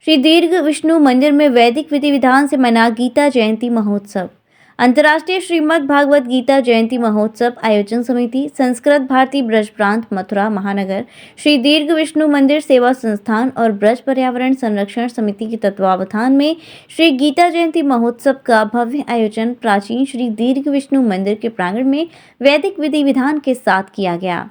श्री दीर्घ विष्णु मंदिर में वैदिक विधि विधान से मना गीता जयंती महोत्सव। अंतर्राष्ट्रीय श्रीमद् भागवत गीता जयंती महोत्सव आयोजन समिति, संस्कृत भारती ब्रज प्रांत, मथुरा महानगर, श्री दीर्घ विष्णु मंदिर सेवा संस्थान और ब्रज पर्यावरण संरक्षण समिति के तत्वावधान में श्री गीता जयंती महोत्सव का भव्य आयोजन प्राचीन श्री दीर्घ विष्णु मंदिर के प्रांगण में वैदिक विधि विधान के साथ किया गया।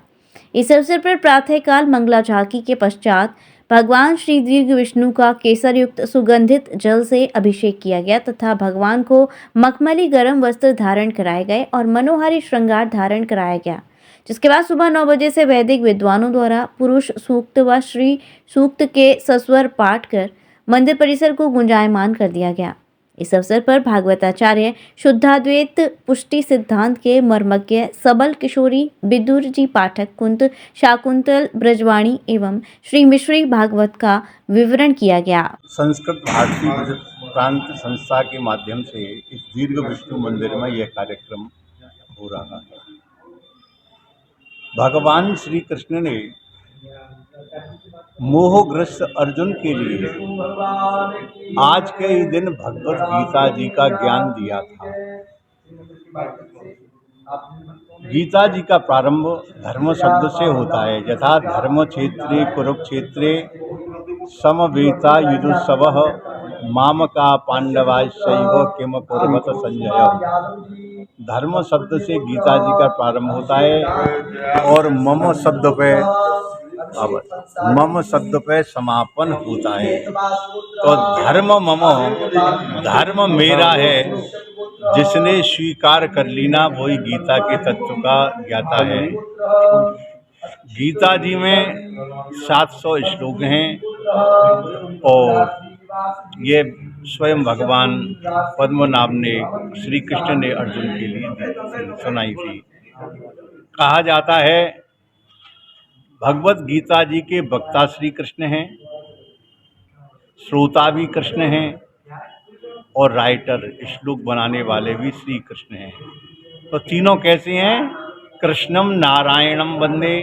इस अवसर पर प्रातःकाल मंगला झांकी के पश्चात भगवान श्री दीर्घ विष्णु का केसर युक्त सुगंधित जल से अभिषेक किया गया तथा भगवान को मखमली गर्म वस्त्र धारण कराए गए और मनोहारी श्रृंगार धारण कराया गया, जिसके बाद सुबह 9 बजे से वैदिक विद्वानों द्वारा पुरुष सूक्त व श्री सूक्त के सस्वर पाठ कर मंदिर परिसर को गुंजायमान कर दिया गया। इस अवसर पर भागवताचार्य शुद्धाद्वैत पुष्टि सिद्धांत के मर्मज्ञ सबल किशोरी विदुर जी पाठक कुंत शाकुंतल ब्रजवाणी एवं श्री मिश्री भागवत का विवरण किया गया। संस्कृत भारती ब्रज प्रांत संस्था के माध्यम से इस दीर्घ विष्णु मंदिर में यह कार्यक्रम हो रहा है। भगवान श्री कृष्ण ने मोहग्रस्त अर्जुन के लिए आज के ही दिन भगवत गीता जी का ज्ञान दिया था। गीता जी का प्रारंभ धर्म शब्द से होता है। यथा धर्म क्षेत्रे कुरुक्षेत्रे समवेता युयुत्सवः मामका पांडवाश्चैव किम कुर्वत संजय। धर्म शब्द से गीता जी का प्रारंभ होता है और मम शब्द पे समापन होता है। तो धर्म मेरा है, जिसने स्वीकार कर लीना वही गीता के तत्व का ज्ञाता है। गीता जी में 700 श्लोक हैं और ये स्वयं भगवान पद्मनाभ ने श्री कृष्ण ने अर्जुन के लिए सुनाई थी। कहा जाता है भगवत गीता जी के वक्ता श्री कृष्ण हैं, श्रोता भी कृष्ण हैं और राइटर श्लोक बनाने वाले भी श्री कृष्ण हैं। तो तीनों कैसे हैं? कृष्णम नारायणम वंदे,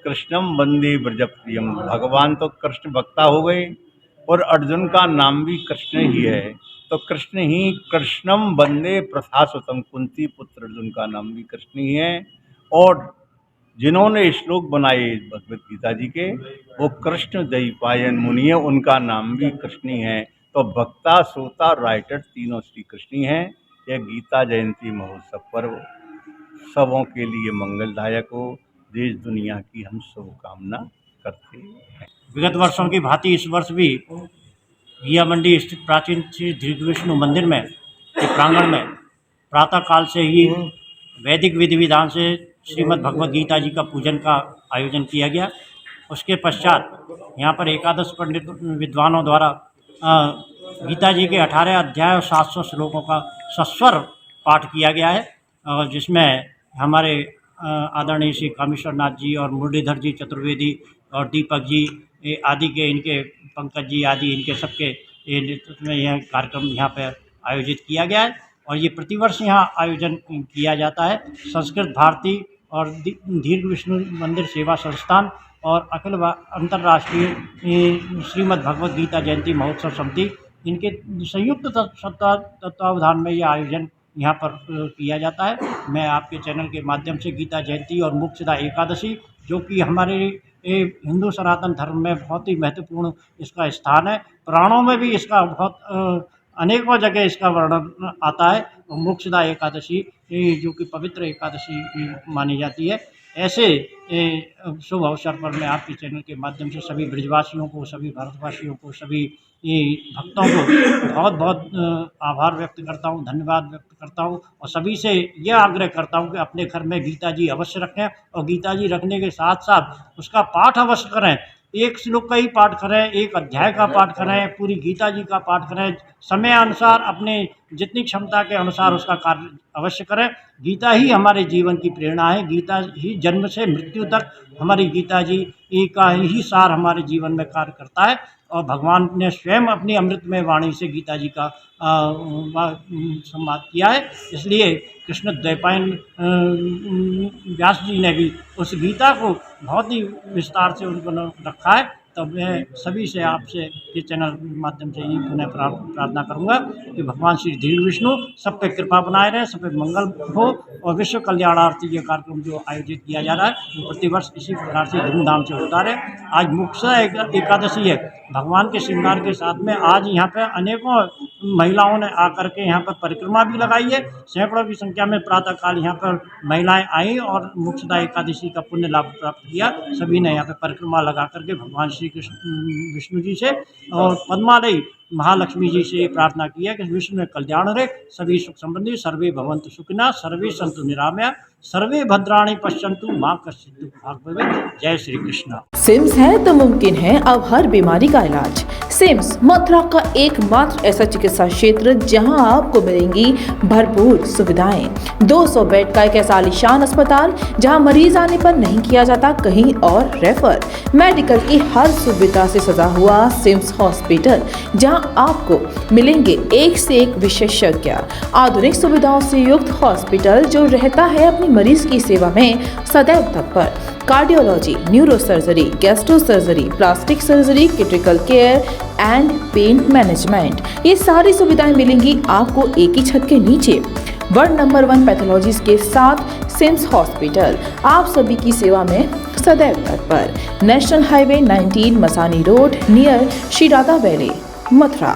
कृष्णम वंदे ब्रजप्रियम। भगवान तो कृष्ण वक्ता हो गए और अर्जुन का नाम भी कृष्ण ही है, तो कृष्ण ही कृष्णम वंदे प्रथासुतम। कुंती पुत्र अर्जुन का नाम भी कृष्ण ही है और जिन्होंने श्लोक बनाए भगवत गीता जी के वो कृष्ण द्वैपायन मुनि है, उनका नाम भी कृष्ण ही है। तो वक्ता, श्रोता, राइटर तीनों श्री कृष्ण ही हैं। यह गीता जयंती महोत्सव पर्व सबों के लिए मंगलदायक हो, देश दुनिया की हम शुभकामना करते हैं। विगत वर्षों की भांति इस वर्ष भी घिया मंडी स्थित प्राचीन श्री दीर्घ विष्णु मंदिर में के प्रांगण में प्रातःकाल से ही वैदिक विधि विधान से श्रीमद् भगवत गीता जी का पूजन का आयोजन किया गया। उसके पश्चात यहाँ पर एकादश पंडित विद्वानों द्वारा गीता जी के 18 अध्याय और 700 श्लोकों का सस्वर पाठ किया गया है, जिसमें हमारे आदरणीय श्री कामेश्वर नाथ जी और मुरलीधर जी चतुर्वेदी और दीपक जी आदि के, इनके पंकज जी आदि, इनके सबके नेतृत्व में यह कार्यक्रम यहाँ पर आयोजित किया गया है और ये प्रतिवर्ष यहाँ आयोजन किया जाता है। संस्कृत भारती और दीर्घ विष्णु मंदिर सेवा संस्थान और अखिल अंतर्राष्ट्रीय श्रीमद् भगवत गीता जयंती महोत्सव समिति, इनके संयुक्त तत्वावधान में यह आयोजन यहाँ पर किया जाता है। मैं आपके चैनल के माध्यम से गीता जयंती और मोक्षदा एकादशी, जो कि हमारे हिंदू सनातन धर्म में बहुत ही महत्वपूर्ण इसका स्थान है, पुराणों में भी इसका बहुत अनेकों जगह इसका वर्णन आता है। मोक्षदा एकादशी जो कि पवित्र एकादशी मानी जाती है। ऐसे शुभ अवसर पर मैं आपके चैनल के माध्यम से सभी ब्रजवासियों को, सभी भारतवासियों को, सभी भक्तों को बहुत बहुत आभार व्यक्त करता हूँ, धन्यवाद व्यक्त करता हूँ और सभी से यह आग्रह करता हूँ कि अपने घर में गीता जी अवश्य रखें और गीता जी रखने के साथ साथ उसका पाठ अवश्य करें। एक श्लोक का ही पाठ करें, एक अध्याय का पाठ करें, पूरी गीता जी का पाठ करें, समय अनुसार अपने जितनी क्षमता के अनुसार उसका कार्य अवश्य करें। गीता ही हमारे जीवन की प्रेरणा है, गीता ही जन्म से मृत्यु तक हमारी गीता जी का ही सार हमारे जीवन में कार्य करता है और भगवान ने स्वयं अपनी अमृतमय वाणी से गीता जी का संवाद किया है। इसलिए कृष्ण द्वैपायन व्यास जी ने भी उस गीता को बहुत ही विस्तार से उनको रखा है तब मैं सभी से आपसे इस चैनल के माध्यम से ही पुनः प्रार्थना करूंगा कि भगवान श्री धीर विष्णु सब पे कृपा बनाए रहे, सब पे मंगल हो और विश्व कल्याणार्थी ये कार्यक्रम जो आयोजित किया जा रहा है वो प्रतिवर्ष इसी प्रकार से धूमधाम से होता रहे। आज मुख्य एकादशी है, भगवान के श्रृंगार के साथ में आज यहाँ पे अनेकों महिलाओं ने आकर के यहाँ पर परिक्रमा भी लगाई है। सैकड़ों की संख्या में प्रातःकाल यहाँ पर महिलाएं आई और मुख्यतः एकादशी का पुण्य लाभ प्राप्त किया। सभी ने यहाँ पे परिक्रमा लगा करके भगवान श्री कृष्ण विष्णु जी से और पद्मालय महालक्ष्मी जी से प्रार्थना की है कि विश्व में कल्याण रहे, सभी सुख संबंधी, सर्वे भवन्तु सुखिनः, सर्वे सन्तु निरामया, सर्वे भद्राणि पश्यन्तु मां कश्चित् दुःखभाग् भवेत्। जय श्री कृष्ण। सिम्स है तो मुमकिन है अब हर बीमारी का इलाज। सिम्स मथुरा का एकमात्र ऐसा चिकित्सा क्षेत्र जहां आपको मिलेंगी भरपूर सुविधाएं। 200 बेड का एक ऐसा आलीशान अस्पताल जहां मरीज आने पर नहीं किया जाता कहीं और रेफर। मेडिकल की हर सुविधा से सजा हुआ सिम्स हॉस्पिटल जहां आपको मिलेंगे एक से एक विशेषज्ञ। आधुनिक सुविधाओं से युक्त हॉस्पिटल जो रहता है अपनी मरीज की सेवा में सदैव तत्पर। Cardiology, neurosurgery, gastro surgery, plastic surgery, critical care and pain management, ये सारी सुविधाएं मिलेंगी आपको एक ही छत के नीचे। वर्ल्ड नंबर 1 पैथोलॉजीज के साथ सिम्स हॉस्पिटल आप सभी की सेवा में सदैव तत्पर। National highway 19 Masani road near Shri Radha valley, Mathura.